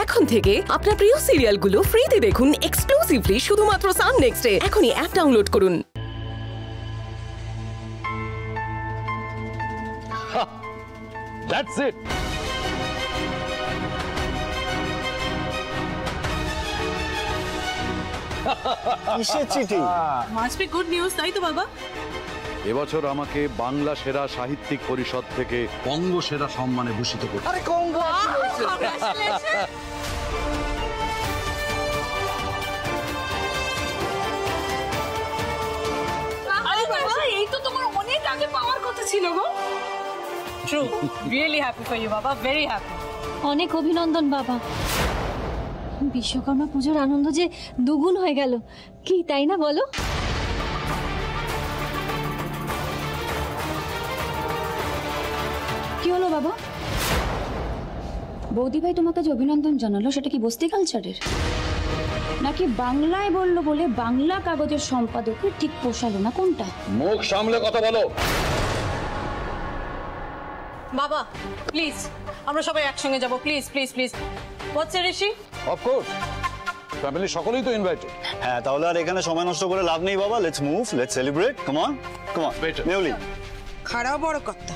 এখন থেকে আপনার প্রিয় সিরিয়ালগুলো ফ্রিতে দেখুন এক্সক্লুসিভলি শুধুমাত্র সান নেক্সটে। এখনই অ্যাপ ডাউনলোড করুন। That's it. কিসের চিঠি? Must be good news, তাই তো বাবা? এবছর আমাকে বাংলা সেরা সাহিত্যিক পরিষদ থেকে বঙ্গ সেরা সম্মানে ভূষিত করছে। আরে কংগ্রাচুলেশন! আরে বাবা, এই তো তোমার অনেক আগে পাওয়ার কথা ছিল গো। True, really happy for you বাবা, very happy. অনেক অভিনন্দন বাবা। বিশ্বকর্মা পুজোর আনন্দ যে দুগুণ হয়ে গেল, কি তাই না বলো? কি হলো বাবা? বৌদি ভাই তোমাকে যে অভিনন্দন জানালো সেটা কি বস্তি কালচারের, নাকি বাংলায় বললো বলে বাংলা কাগজের সম্পাদকের ঠিক পোষালো না? কোনটা? মুখ সামলে কথা বলো। বাবা প্লিজ, আমরা সবাই একসঙ্গে যাব, please please please. What's it, Rishi? Of course. Family সকলেই তো ইনভাইটেড। হ্যাঁ, তাহলে আর এখানে সময় নষ্ট করে লাভ নেই বাবা। Let's move, let's celebrate. Come on, come on. নেউলি, খারাপ বড় কথা।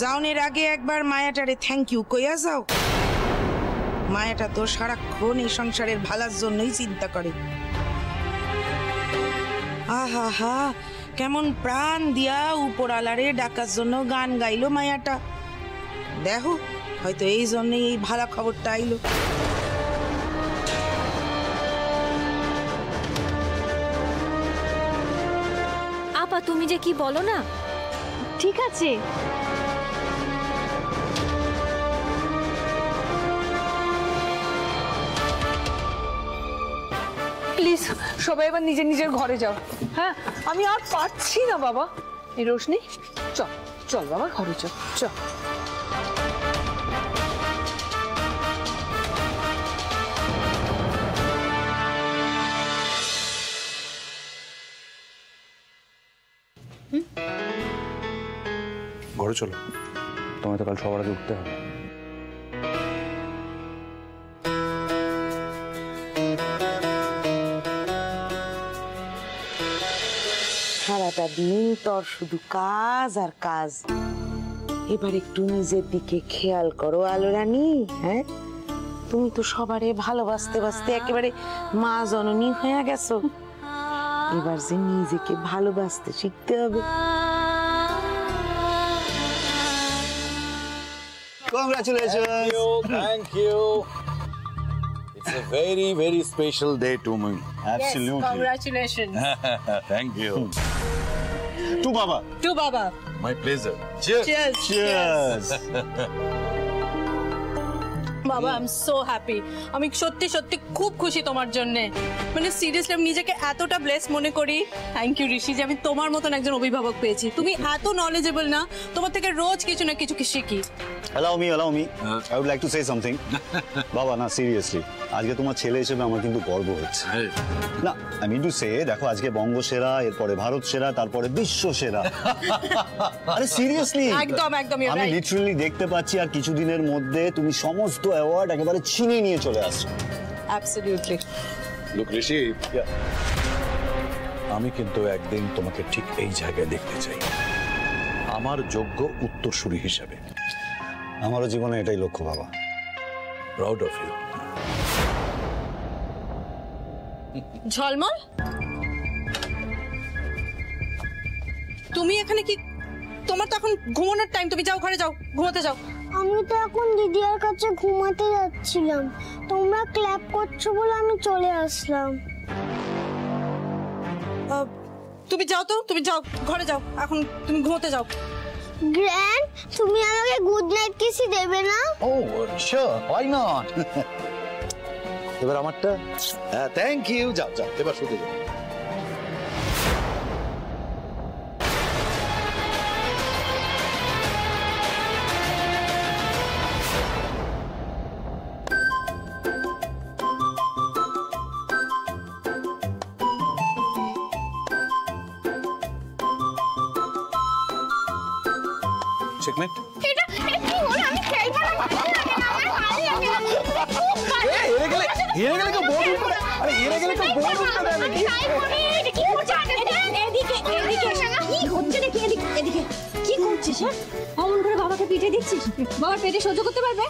যাওনের আগে একবার মায়াটারে থ্যাংক ইউ কইয়া যাও। মায়াটা তো সারাক্ষণ এই সংসারের ভালার জন্যই চিন্তা করে। আহা হা, কেমন প্রাণ দিয়া উপরালারে ডাকার জন্য গান গাইলো মায়াটা। দেখো, হয়তো এই জন্যই এই ভালো খবরটা আইলো। আপা তুমি যে কি বলো না, ঠিক আছে। প্লিজ সবাই এবার নিজের নিজের ঘরে যাও। হ্যাঁ, আমি আর পারছি না বাবা। এই রোশনি, চল চল বাবা ঘরে চল, চল। ঘরে চলো, তোমায় তো কাল সবার আগে উঠতে হবে। সারাটা দিন তোর শুধু কাজ আর কাজ। এবার একটু নিজের দিকে খেয়াল করো আলো রানী। হ্যাঁ, তুমি তো সবারে ভালোবাসতে বাসতে একেবারে মা জননী হয়ে গেছো। এবার যে নিজেকে ভালোবাসতে শিখতে হবে। Congratulation! Thank you. It's a very, very special day to me. Absolutely. Congratulations. Thank you. To বাবা। To বাবা। My pleasure. Cheers. Cheers. Cheers! বাবা, আই এম সো হ্যাপি। আমি সত্যি সত্যি খুব খুশি তোমার জন্য। মানে সিরিয়াসলি আমি নিজেকে এতটা ব্লেস মনে করি। থ্যাংক ইউ ঋষি যে আমি তোমার মতন একজন অভিভাবক পেয়েছি। তুমি এত নলেজেবল না, তোমার থেকে রোজ কিছু না কিছু শিখি। allow me. I would like to say something. বাবা না, সিরিয়াসলি আজকে তোমার ছেলে হিসেবে আমার কিন্তু গর্ব হচ্ছে। না, I mean to say, দেখো আজকে বঙ্গ সেরা, এরপরে ভারত সেরা, তারপরে বিশ্ব সেরা। আরে সিরিয়াসলি, একদম একদম আমি লিটারালি দেখতে পাচ্ছি আর কিছুদিনের মধ্যে তুমি সমস্ত অ্যাওয়ার্ড একেবারে ছিনিয়ে নিয়ে চলে আসছো। অ্যাবসলিউটলি। Look, Rishi, আমি কিন্তু একদিন তোমাকে ঠিক এই জায়গায় দেখতে চাই, আমার যোগ্য উত্তরসূরি হিসেবে। আমারও জীবনে এটাই লক্ষ্য বাবা। Proud of you. ঝলমল, তুমি এখানে কি? তোমার তো এখন ঘুমানোর টাইম, তুমি যাও ঘরে যাও, ঘুমাতে যাও। আমি তো এখন দিদিয়ার কাছে ঘুমাতে যাচ্ছিলাম, তোমরা ক্ল্যাপ করছো বলে আমি চলে আসলাম। তুমি যাও তো, তুমি যাও ঘরে যাও, এখন তুমি ঘুমাতে যাও। গ্র্যান্ড, তুমি আমাকে গুড নাইট কিসি দেবে না? Oh, sure, why not? এবার আমারটা। হ্যাঁ, থ্যাংক ইউ। যাও যাও, এবার শুতে যাও। এটা কি হলো? আমি খেলবো না, ভালো লাগে না আমার। হেরে গেলে কেউ বোর্ড উঠতে দেয়? আরে হেরে গেলে কেউ বোর্ড উঠতে দেয় নাকি? কি করছিস? এদিকে এসে না। কি হচ্ছে নাকি? এদিকে কি করছিস? অমন করে বাবাকে পিঠে দিচ্ছিস? বাবার পেটে সহ্য করতে পারবে?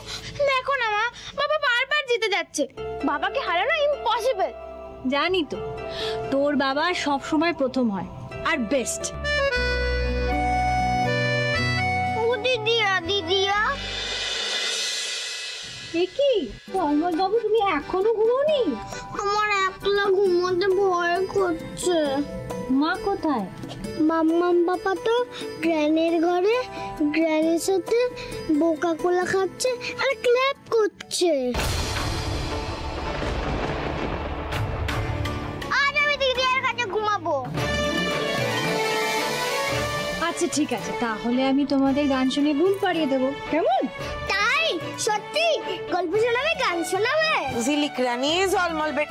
দেখো না মা, বাবা বারবার জিতে যাচ্ছে, বাবাকে হারানো ইম্পসিবল। জানি তো, তোর বাবা সব সময় প্রথম হয় আর বেস্ট। ও দিদিয়া কি অমল বাবু, তুমি এখনো ঘুমোনি? আমার একলা ঘুমোতে ভয় করছে। মা কোথায়? মাম্মাম পাপা তো গ্র্যানের ঘরে গ্র্যানের সাথে বোকা কোলা খাচ্ছে আর ক্ল্যাপ করছে। আজ আমি দিদিয়ার কাছে ঘুমাবো। আচ্ছা ঠিক আছে, তাহলে আমি তোমাদের গান শুনে ঘুম পাড়িয়ে দেবো, কেমন? তাই সত্যি গল্প শোনাবে, গান শোনাবে? ঝিলিক রানী জলমল বেট,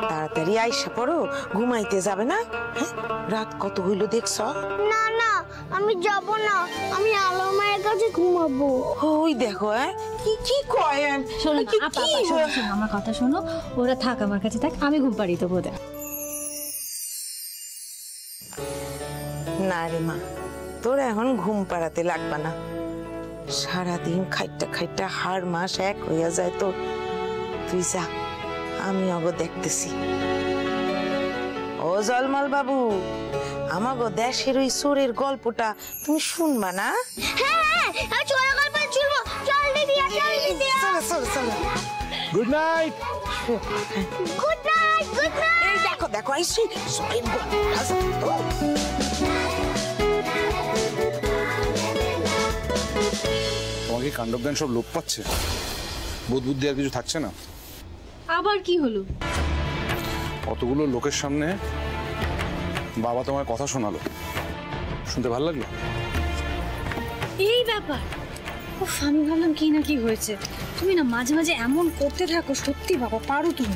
তাড়াতাড়ি আইসা পড়ো, ঘুমাইতে যাবে না? হ্যাঁ, রাত কত হইলো দেখছ? না না, আমি যাব না, আমি আলো মায়ের কাছে ঘুমাবো। ওই দেখো, কি কয়? শোনো আমার কথা শোনো, ওরা থাক আমার কাছে থাক, আমি ঘুম পাড়িয়ে দেবো ওদের। না রে মা, তোর এখন ঘুম পাড়াতে লাগবে না। সারাদিন খাইটা খাইটা হাড় মাস এক হইয়া যায় তো। তুই যা, আমি অগো দেখতেছি। ও জলমল বাবু, আমাগো দেশের ওই চোরের গল্পটা তুমি শুনবা না? হ্যাঁ, আমি চোরা গল্প শুনবো। চল দিদিয়া, চল দিদিয়া। চলো চলো। Good night. Good night, good night. এই দেখো দেখো, আইসি চোরের গল্পটা। তোমাকে কাণ্ডজ্ঞান সব লোপ পাচ্ছে, বোধ বুদ্ধি আর কিছু থাকছে না। আবার কি হলো? কতগুলো লোকের সামনে বাবা তোমার কথা শোনালো, শুনতে ভালো লাগলো? এই ব্যাপার, উফ, আমি ভাবলাম কি না কি হয়েছে। তুমি না মাঝে মাঝে এমন করতে থাকো, সত্যি বাবা পারো তুমি।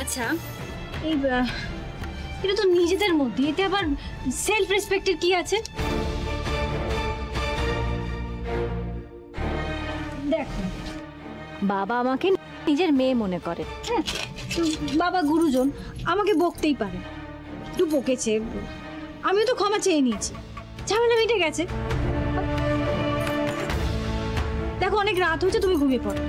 আচ্ছা, এই এটা তো নিজেদের মধ্যে, এতে আবার সেলফ রেসপেক্টের কি আছে? দেখো, বাবা আমাকে নিজের মেয়ে মনে করে, হ্যাঁ, তো বাবা গুরুজন, আমাকে বকতেই পারে। একটু বকেছে, আমিও তো ক্ষমা চেয়ে নিয়েছি, ঝামেলা মিটে গেছে। দেখো অনেক রাত হয়েছে, তুমি ঘুমিয়ে পড়ো।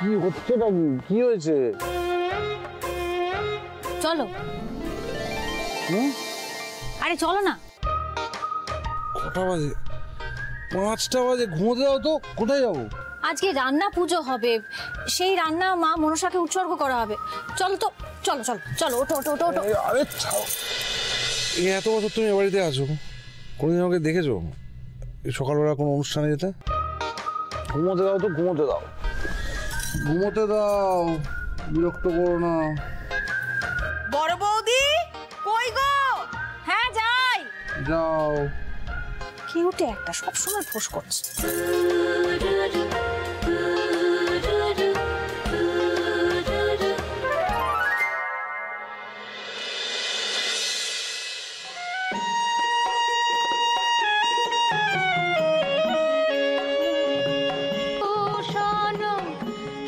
কি হচ্ছে নাকি? কি হয়েছে? চলো। আরে চলো না। কটা বাজে? 5টা বাজে। ঘুমোতে যাও তো। কোথায় যাবো? আজকে রান্না পুজো হবে, সেই রান্না মা মনসাকে উৎসর্গ করা হবে। চলো তো, চলো চলো চলো, ওঠো ওঠো ওঠো ওঠো। আরে ছাও, এই এত বছর তুমি এ বাড়িতে আছো, কোনোদিন আমাকে দেখেছো সকালবেলা কোনো অনুষ্ঠানে যেতে? ঘুমোতে দাও তো, ঘুমোতে দাও, ঘুমোতে দাও, বিরক্ত করো না। বড় বৌদি কই গো? হ্যাঁ যাই। যাও। কিউটে একটা, সবসময় ফোঁস করছে।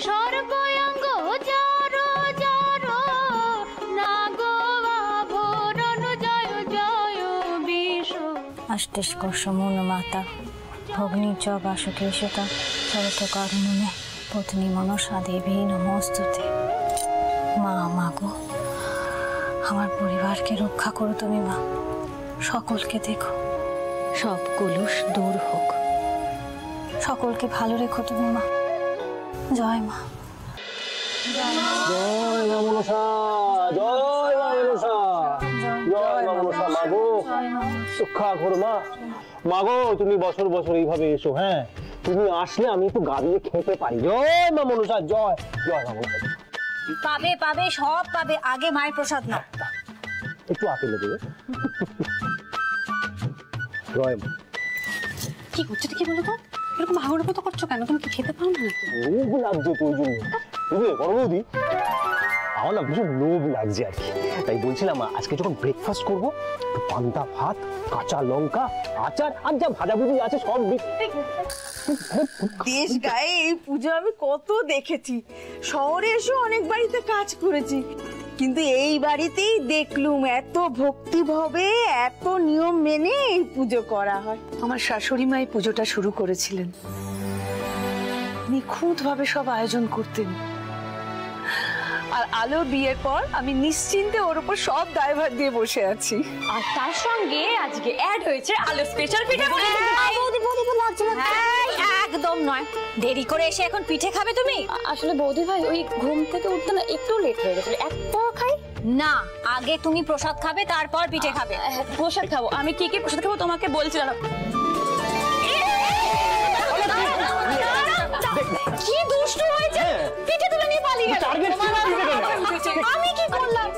সর্বঙ্গ জড় জড় আষ্টেষ্কর্ষমূল মাতা ভগ্নী চ বাসুকেশতা চরত কারুণে পত্নী মনসা দেবী নমস্তুতে। মা মাগো, আমার পরিবারকে রক্ষা করো তুমি মা, সকলকে দেখো, সব কলুষ দূর হোক, সকলকে ভালো রেখো তুমি মা। জয় মা। জয় মা মনসা, জয় মা মনসা, জয় মা মনসা। মাগো রক্ষা করো মা। মাগো তুমি বছর বছর এইভাবে এসো, হ্যাঁ তুমি আসলে আমি একটু গাবিয়ে খেতে পারি। জয় মা মনসা, জয় জয় মা মনসা। পাবে পাবে, সব পাবে, আগে মায়ের প্রসাদ নাও। একটু আপেলে দেবে। জয় মা। কি করছো কি বলো তো, এরকম হাগুড়ে মতো করছো কেন? তুমি কি খেতে পারো না? লোভ লাগছে তো ওই জন্য। বুঝলে বড় বৌদি, আমার না ভীষণ লোভ লাগছে আর কি, তাই বলছিলাম আজকে যখন ব্রেকফাস্ট করবো পান্তা ভাত, কাঁচা লঙ্কা, আচার আর যা ভাজাভুজি আছে সব দেশ গায়ে এই পুজো আমি কত দেখেছি, শহরে এসে অনেক বাড়িতে কাজ করেছি, কিন্তু এই বাড়িতেই দেখলুম এত ভক্তিভাবে এত নিয়ম মেনে এই পুজো করা হয়। আমার শাশুড়ি মা এই পুজোটা শুরু করেছিলেন, নিখুঁত ভাবে সব আয়োজন করতেন, আর আলোর বিয়ের পর আমি নিশ্চিন্তে ওর উপর সব দায়ভার দিয়ে বসে আছি। আর তার সঙ্গে আজকে অ্যাড হয়েছে আলু স্পেশাল পিঠে। একদম নয়, দেরি করে এসে এখন পিঠে খাবে তুমি? আসলে বৌদি ভাই ওই ঘুম থেকে উঠতে না একটু লেট হয়ে গেছিল, একটা খাই না, আগে তুমি প্রসাদ খাবে তারপর পিঠে খাবে। প্রসাদ খাবো। আমি কি কি প্রসাদ খাবো তোমাকে বলছি। কি দুষ্টু হয়েছে, পিঠে তুলে নিয়ে পালিয়ে গেল। আমি কি করলাম?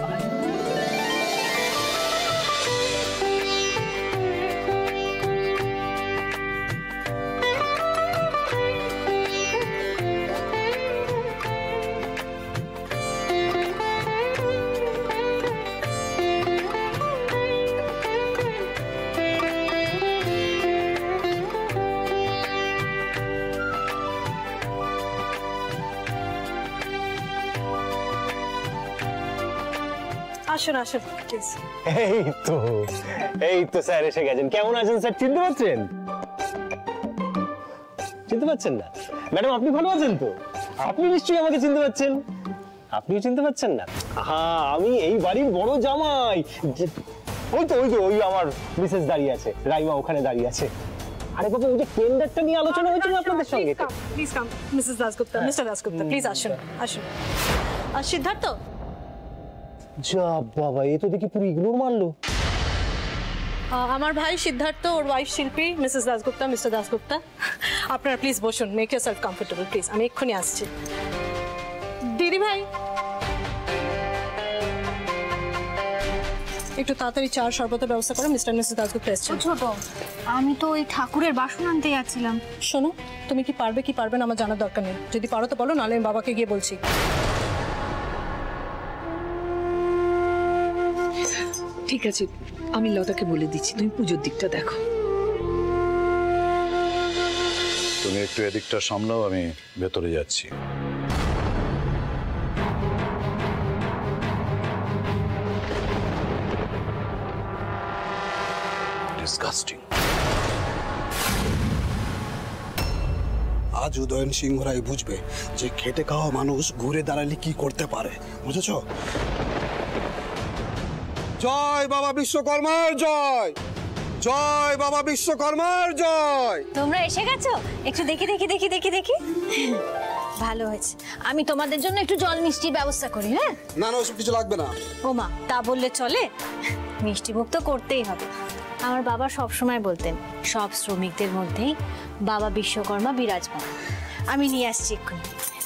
আসুন আসুন প্লিজ। এই তো স্যার এসে গেছেন। কেমন আছেন স্যার? চিনতে পারছেন? চিনতে পারছেন না? ম্যাডাম আপনি ভালো আছেন তো? আপনি নিশ্চয়ই আমাকে চিনতে পারছেন। আপনিও চিনতে পারছেন না? হ্যাঁ, আমি এই বাড়ির বড় জামাই। ওই আমার মিসেস দাঁড়িয়ে আছে, রাইমা ওখানে দাঁড়িয়ে আছে। আরে বাবা, ওই যে টেন্ডারটা নিয়ে আলোচনা হয়েছিল আপনাদের সঙ্গে। Please come Mrs Dasgupta, mister Dasgupta, please আসুন আসুন। আর সিদ্ধার্থ, যা বাবা, এ তো দেখি পুরো ইগনোর মারলো। আমার ভাই সিদ্ধার্থ, ওর ওয়াইফ শিল্পী, মিসেস দাসগুপ্তা, মিস্টার দাসগুপ্তা। আপনারা প্লিজ বসুন, মেক ইয়োরসেলফ কমফোর্টেবল প্লিজ। আমি এক্ষুনি আসছি। দিদি ভাই, একটু তাড়াতাড়ি চার শরবতের ব্যবস্থা করো, মিস্টার মিসেস দাসগুপ্তা এসেছেন। ছোট, আমি তো ওই ঠাকুরের বাসন আনতে যাচ্ছিলাম। শোনো, তুমি কি পারবে কি পারবে না আমার জানার দরকার নেই। যদি পারো তো বলো, নাহলে আমি বাবাকে গিয়ে বলছি। ঠিক আছে, আমি লতাকে বলে দিচ্ছি, তুমি পুজোর দিকটা দেখো। তুমি একটু এদিকটা সামলাও, আমি ভেতরে যাচ্ছি। ডিসগাস্টিং। আজ উদয়ন সিংহরাই বুঝবে যে খেটে খাওয়া মানুষ ঘুরে দাঁড়ালে কি করতে পারে, বুঝেছ? জয় বাবা বিশ্বকর্মার জয়, জয় বাবা বিশ্বকর্মার জয়। তোমরা এসে গেছো? একটু দেখি দেখি দেখি দেখি দেখি। ভালো হয়েছে, আমি তোমাদের জন্য একটু জল মিষ্টির ব্যবস্থা করি। হ্যাঁ না না, ওসব কিছু লাগবে না। ও মা, তা বললে চলে? মিষ্টি মুখ তো করতেই হবে। আমার বাবা সব সময় বলতেন, সব শ্রমিকদের মধ্যেই বাবা বিশ্বকর্মা বিরাজমান। আমি নিয়ে আসছি এক্ষুনি।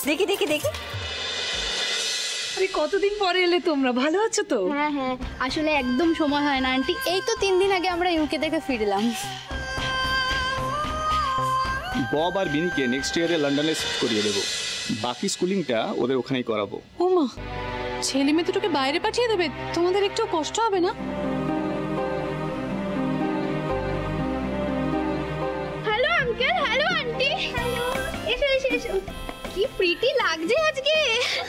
দেখি দেখি দেখি। কতদিন পরে এলে তোমরা, ভালো আছো তো? হ্যাঁ হ্যাঁ, আসলে একদম সময় হয় না আন্টি, এই তো 3 দিন আগে আমরা ইউকে থেকে ফিরলাম। বব আর বিনিকে নেক্সট ইয়ারে লন্ডনে শিফট করিয়ে দেবো, বাকি স্কুলিংটা ওদের ওখানেই করাবো। ও মা, ছেলে মেয়ে দুটোকে বাইরে পাঠিয়ে দেবে? তোমাদের একটু কষ্ট হবে না? হ্যালো আঙ্কেল, হ্যালো আন্টি, এসো এসো এসো। কি প্রিটি লাগছে আজকে,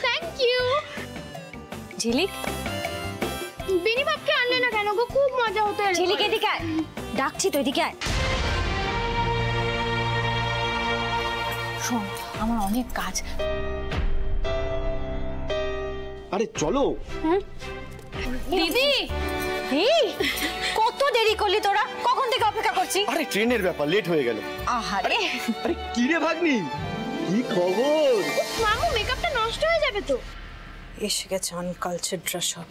থ্যাংক ইউ। ঝিলিক, বিনি বাপকে আনলে না কেন গো? খুব মজা হতো। ঝিলিক এদিকে আয়। ডাকছি তো, এদিকে আয়। শোন, আমার অনেক কাজ। আরে চলো। দিদি, এই কত দেরি করলি তোরা? কখন থেকে অপেক্ষা করছি? আরে ট্রেনের ব্যাপার, লেট হয়ে গেল। আহারে, আরে কি রে ভাগ্নি, কি খবর? মামু মেকআপটা নষ্ট হয়ে যাবে তো। এসে গেছে আনকালচারডরা সব।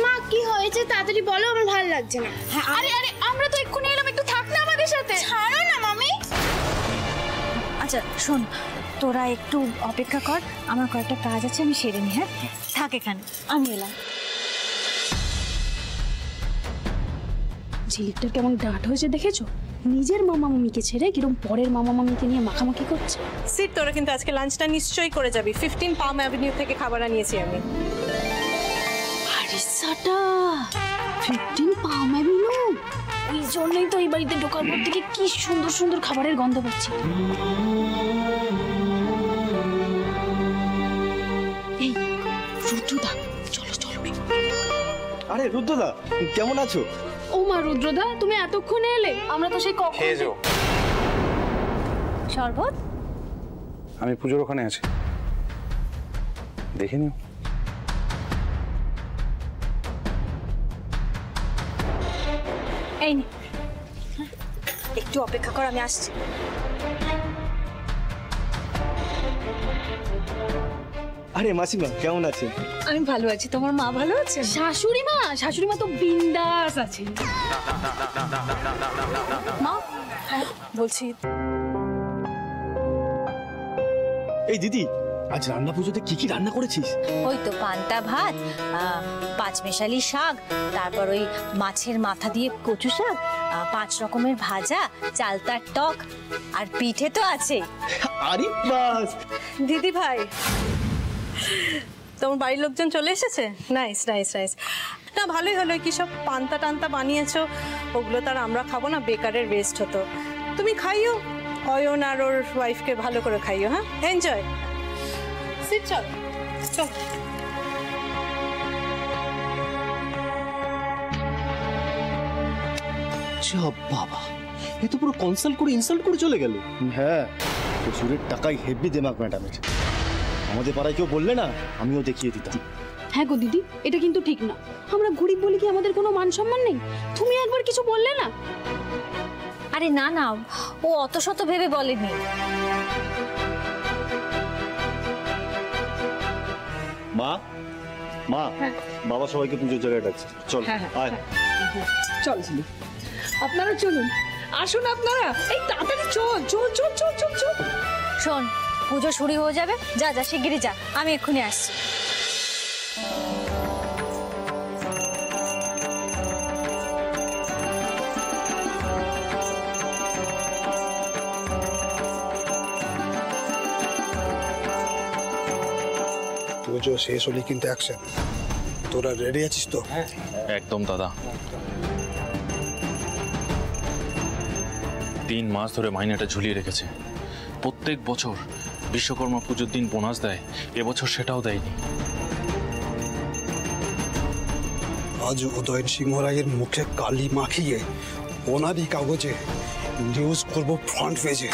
মা কি হয়েছে তাড়াতাড়ি বলো, আমার ভালো লাগছে না। আরে আরে আমরা তো এক্ষুনি এলাম, একটু থাক না আমাদের সাথে। ছাড়ো না মামি। আচ্ছা শোন, তোরা একটু অপেক্ষা কর, আমার কয়েকটা কাজ আছে, আমি সেরে নি। হ্যাঁ থাক এখানে, আমি এলাম। ঝিলিকটা কেমন ডাঁট হয়েছে দেখেছো? নিজের মামা মামিকে ছেড়ে কিরকম পরের মামা মামিকে নিয়ে মাখামাখি করছে। সিট, তোরা কিন্তু আজকে লাঞ্চটা নিশ্চয়ই করে যাবি। 15 পাম অ্যাভিনিউ থেকে খাবার আনিয়েছি আমি। আরিসাটা 15 পাম অ্যাভিনিউ, ওই জন্যই তো এই বাড়িতে ঢোকার পর থেকে কি সুন্দর সুন্দর খাবারের গন্ধ পাচ্ছি। এই রুদ্রদা, চলো চলো। আরে রুদ্রদা, কেমন আছো? ও মা রুদ্রদা, তুমি এতক্ষণে এলে? আমরা তো সেই কখন। খেয়ে যাও। শরবত? আমি পুজোর ওখানে আছি, দেখে নিও। এই নে, একটু অপেক্ষা কর, আমি আসছি। আরে মাসিমা, কেমন আছেন? আমি ভালো আছি, তোমার মা ভালো আছে? শাশুড়ি মা তো বিন্দাস আছে। মা, বলছি এই দিদি, আজ রান্না পুজোতে কি কি রান্না করেছিস? ওই তো পান্তা ভাত, পাঁচমেশালি শাক, তারপর ওই মাছের মাথা দিয়ে কচু শাক, 5 রকমের ভাজা, চালতার টক, আর পিঠে তো আছে। আরে বাস। দিদি ভাই, তোমার বাড়ির লোকজন চলে এসেছে? Nice nice nice. না ভালোই হলো, কি সব পান্তা টান্তা বানিয়েছো, ওগুলো তার আমরা খাবো না, বেকারের ওয়েস্ট হতো। তুমি খাইও, অয়ন আর ওর ওয়াইফকে ভালো করে খাইও। হ্যাঁ, এনজয়। সিট, চল চল। বাবা, এ তো পুরো কনসাল্ট করে ইনসাল্ট করে চলে গেল। হ্যাঁ, শ্বশুরের টাকায় হেভি দেমাক ম্যাডামের। আমাদের পাড়ায় কেউ বললে না, আমিও দেখিয়ে দিতাম। হ্যাঁ গো দিদি, এটা কিন্তু ঠিক না। আমরা গরিব বলি কি আমাদের কোনো মান সম্মান নেই? তুমি একবার কিছু বললে না। আরে না না, ও অত শত ভেবে বলেনি। মা, মা, বাবা সবাইকে পুজোর জায়গায় ডাকছে, চল। আয় চল ঝিলি, আপনারা চলুন, আসুন আপনারা, এই তাড়াতাড়ি চল চল চল চল চল চল। শোন, পুজো শুরু হয়ে যাবে, যা যা শিগগিরই যা, আমি এক্ষুনি আসছি। পুজো শেষ হলে কিন্তু অ্যাকশন। তোরা রেডি আছিস তো? একদম দাদা। 3 মাস ধরে মাইনেটা ঝুলিয়ে রেখেছে। প্রত্যেক বছর বিশ্বকর্মা পুজোর দিন বোনাস দেয়, এবছর সেটাও দেয়নি। আজ উদয়ন সিংহ রায়ের মুখে কালি মাখিয়ে ওনারই কাগজে নিউজ করবো ফ্রন্ট পেজে।